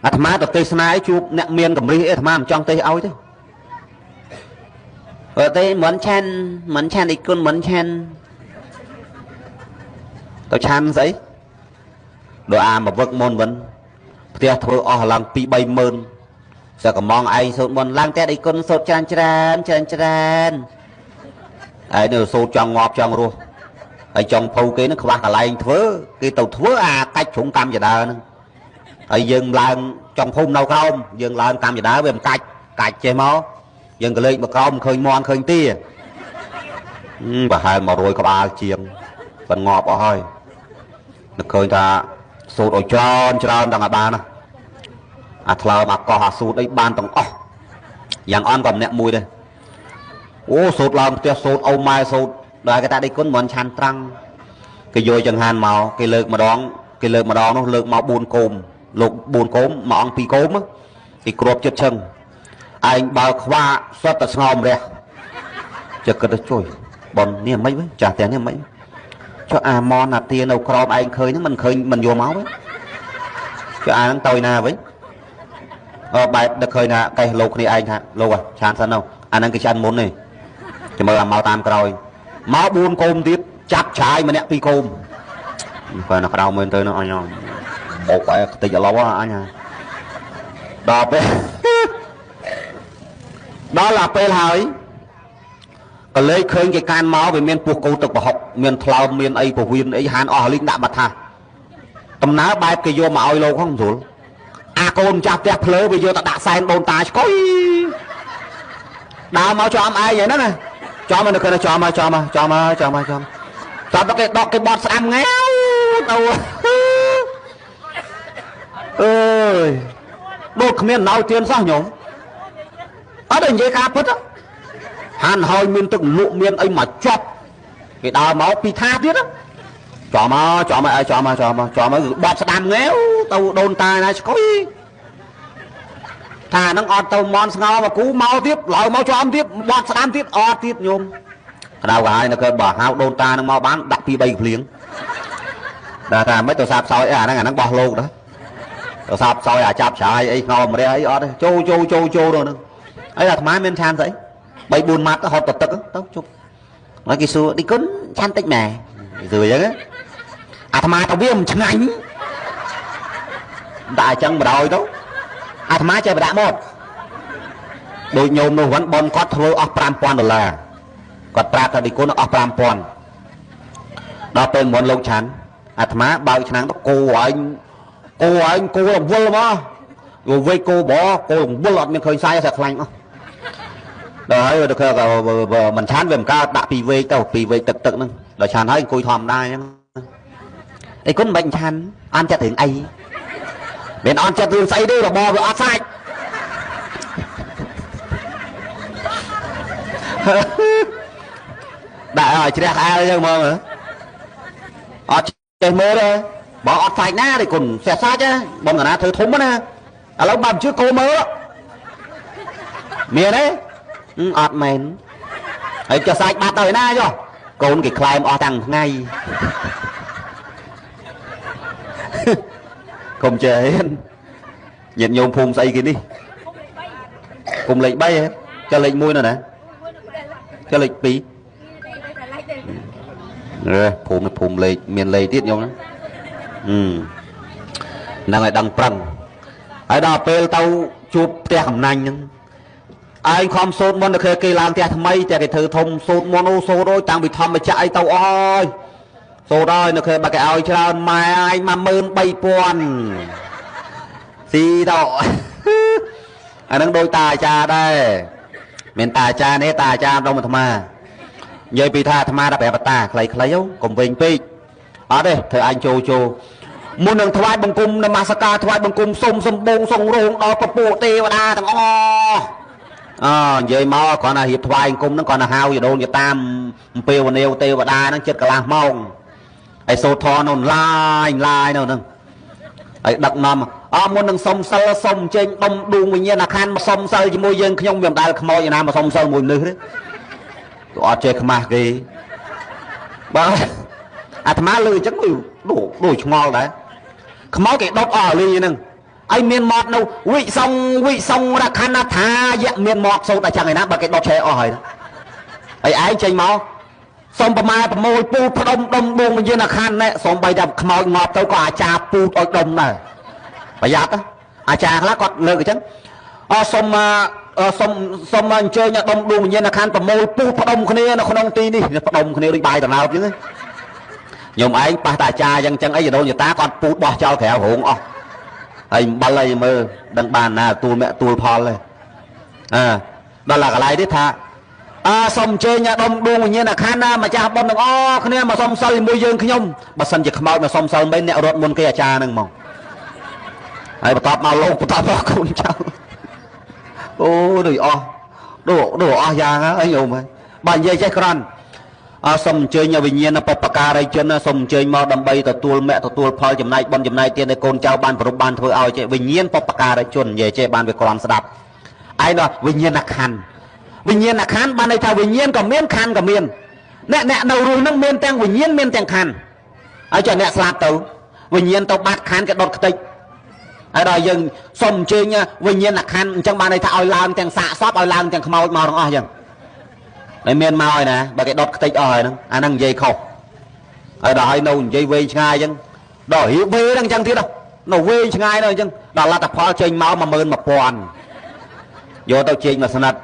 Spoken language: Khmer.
អាត្មាទៅទេសនាជួបអ្នកមានកម្រិះអាត្មាមិនចង់ទេសឲ្យទេទេមិនឆានអីគុណមិនឆានទៅឆានស្អីដោយអាមកវឹកមុនវិញផ្ទះធ្វើអស់ឡើង 2-3 ម៉ឺនសើកំងឯងសូត្រមុនឡើងផ្ទះអីគុណសូត្រច្រើនហើយនៅសូត្រចង់ងាប់ចង់រស់ហើយចង់ភៅគេនឹងខ្វះកន្លែងធ្វើគេទៅធ្វើអាកាច់ជ្រុងកម្មចដើហ្នឹងហើយយើងឡើងចង់ភូមិនៅក្រោមយើងឡើងកម្មចដើវាមិនកាច់ចេះមកយើងក៏លេខមកក្រោមឃើញមន់ឃើញទាប្រហែល100 ក្បាលជាងបានងាប់អស់ហើយនឹកឃើញថាសូត្រឲ្យច្រើនដល់អាបានណាអាថ្លើមអាកោះអាសូត្រអីបានទាំងអស់យ៉ាងអន់ក៏ម្នាក់មួយដែរអូសូត្រឡើងផ្ទះសូត្រអូម៉ែសូត្រដល់គេថាដេកគុណមិនឆានត្រង់គេយកចង្ហាន់មកគេលើកម្ដងនោះលើកមក4គោមលោក4គោមមួយអង្គ2គោមគេគ្របចិត្តឈឹងឯងបើខ្វាសុទ្ធតែស្ងោមរះចិត្តគិតទៅជួយបងនេះមិនវិញចាស់ទាំងនេះមិនចុះអាម៉នអាទានៅក្រោមឯងឃើញហ្នឹងមិនយកមកវិញចុះអាហ្នឹងទៅណាវិញបែបដឹកឃើញថាកេះលោកគ្នាឯងថាលោកឆានសិនទៅអាហ្នឹងគេឆានមុនទេចាំមើលមកតាមក្រោយមក4គោមទៀតចាប់ឆាយម្នាក់2គោមបើនៅក្រៅមើលទៅនោះអញបោកឯខ្ទេចឥឡូវអញដល់ពេលហើយក៏លេខឃើញគេកានមកវាមានពោះគោទឹកប្រហុកមានថ្លើមមានអីពវៀនអីហានអស់លីងដាក់បាត់ថាដំណើរបែបគេយកមកឲ្យលោកហ្នឹងស្រួលអាកូនចាស់ផ្ទះភ្លើវាយកទៅដាក់សែនដូនតាឆ្កុយដើរមកចំឯងហ្នឹងណាចំមកនៅគេចំមកចាប់ដល់គេដកគេបត់ស្ដាំងាវទៅអើយដូចគ្មានណៅទៀនសោះញោមអត់និយាយការពិតហានហើយមានទឹកលក់មានអីមកចប់គេដើរមកពីថាទៀតចំមកបត់ស្ដាំងាវទៅដូនតាណាឆ្កុយថាហ្នឹងអត់ទៅមន់ស្ងោមកគូមកទៀតឡើយមកចំទៀតបត់ស្ដាំទៀតអត់ទៀតញោមក្តៅក៏ហើយនៅគេបើហៅដូនតានឹងមកបានដាក់ 2-3 ភ្លៀងដល់ថាមិនទៅសាបសោយអាហ្នឹងបោះលោកដែរទៅសាបសោយអាចាប់ច្រាយអីស្ងោម្រះអីអត់ទេចូលទៅហ្នឹងអីអាថ្មមានឆានស្អី 3-4 ម៉ាត់ហត់ទៅទឹកទៅជប់ហើយគេសួរឌីគុណឆានតិចម៉ែសួរអញ្ចឹងអាថ្មទៅវាមិនឆ្ងាញ់ដាក់អញ្ចឹងបដ ாய் ទៅអាថ្មចេះបដាក់មកដូចញោមនោះវិញបនគាត់ធ្វើអស់ $5,000 គាត់ប្រាប់ថាឌីគុណអស់ $5,000 ដល់ពេលមុនលោកឆាន់អាថ្មបើកឆ្នាំងទៅគោរវល់មកយកវេគោបគោរវល់អត់មានឃើញសាយតែខ្លាញ់អស់ដល់ហើយទៅគេមិនឆាន់វាមិនកើតដាក់ពីវេកទៅពីវេកទឹកហ្នឹងដល់ឆាន់ហើយអង្គុយធម្មតាអញ្ចឹងអីគុណមិនឆាន់អន់ចិត្តរឿងអីមានអន់ចិត្តរឿងស្អីទេរបបវាអត់សាច់ដាក់ឲ្យជ្រះក្អែលអញ្ចឹងមកអត់ចេះមើលទេបើអត់សាច់ណាទេគុណសេះសាច់បងកណាធ្វើធំណាឥឡូវបើមិនជឿគោមើលមានទេអត់មែនហើយចុះសាច់បាត់ទៅណាចុះកូនគេខ្លែមអស់តាំងថ្ងៃកុំចេះញាតិញោមភូមិស្អីគេនេះភូមិលេខ 3 ហ៎ចុះលេខ 1 នៅណាចុះលេខ 2 ភូមិលេខមានលេខទៀតញោមហ្នឹងឲ្យដឹងប្រឹងហើយដល់ពេលទៅជួបផ្ទះកំណាញ់ហ្នឹងឯងខំសូត្រមុនទៅគេឡើងផ្ទះថ្មីតែគេធ្វើធំសូត្រមុនអូសូត្រអើយតាំងពីធម្មចាក់អីទៅអស់សូត្រហើយនៅគេបើគេឲ្យច្រើនម៉ែឯង 13000 ស៊ីទៅអាហ្នឹងដូចតាអាចារ្យដែរមានតាអាចារ្យនេះតាអាចារ្យដល់អាត្មានិយាយពីថាអាត្មាដល់ប្រាប់តាខ្លីៗកុំវិញពេកអត់ទេធ្វើអញចូលមុននឹងថ្វាយបង្គំនមស្ការថ្វាយបង្គំសុំសម្បូងសង្រោងដល់ពពួកទេវតាទាំងអស់និយាយមកគ្រាន់តែរៀបថ្វាយបង្គំហ្នឹងគ្រាន់តែហៅយដូនយតាមអំពាវនាវទេវតាហ្នឹងចិត្តកន្លះម៉ោងហើយសូត្រធម៌នោះឡាយនោះហ្នឹងហើយដឹកនាំមុននឹងសុំសិលសុំចេញដុំដួងវិញ្ញាណអាខណ្ឌមកសុំសិលជាមួយយើងខ្ញុំវាមិនដែលខ្មោចឯណាមកសុំសិលមួយនេះទេទៅអត់ចេះខ្មាស់គេបើអាត្មាលើអញ្ចឹងដូចឆ្ងល់ដែរខ្មោចគេដុតអស់លីហ្នឹង ai miền mọt đâu vị xong ra khăn thà dạ miền mọt sâu tại chẳng ngày nào bà cái đọt xe ỏi ấy ai tranh máu xong bà mai bà môi pu đông đông buông như là khăn nè xong bây giờ màu ngọt tao có cha pu ở đông này bà giáp á cha lá con lơ cái chứ xong anh chơi nhà đông buông như là khăn bà môi pu đông cái này nó không ti đi đông cái này đi bài tao nào chứ nhưng mà anh bà ta cha dân chân ấy gì đâu người ta con pu bỏ cho kẻ hỗn anh ba lây mơ đằng bàn là tu mẹ tu phò lên đó là cái này đấy tha xong chơi nhà đông đuông như là khăn mà cha bom đừng cái này mà xong sơi môi dương nhung bà sân chỉ mau mà xong sơi bên nẹo rốt muôn kia cha nâng mong ấy bà tọt mau lâu bà tọt vào con cháu ô đồ giang á anh hiểu mày bạn dây chơi con xong chơi nhà bình nhiên là papaka đây chân xong chơi mau đầm bay tụi mẹ tụi phơi chấm này tiền đây con cháu ban vào ban thôi ao chơi bình nhiên papaka đây chuẩn về chơi ban về con sập ai đó bình nhiên là khăn bình nhiên là khăn ban đây thao bình nhiên còn miên khăn còn miên nè đầu rồi nó miên tăng bình nhiên miên tăng khăn ai cho nè sạp tàu bình nhiên tao bắt khăn cái đột tịch ai đó dừng xong chơi nha bình nhiên là khăn trong ban đây thao làm tăng xạ shop ao làm tăng màu đó dừng để miên mau rồi nè bà cái đọt tích rồi nó anh đang dây khổ ở đó hay nâu dây vây ngay chân đỏ hiểu vây đang chăng thế đâu nó vây ngay đâu chân đó là tập phó chơi máu mà mơn mà toàn vô tao chơi mà sanat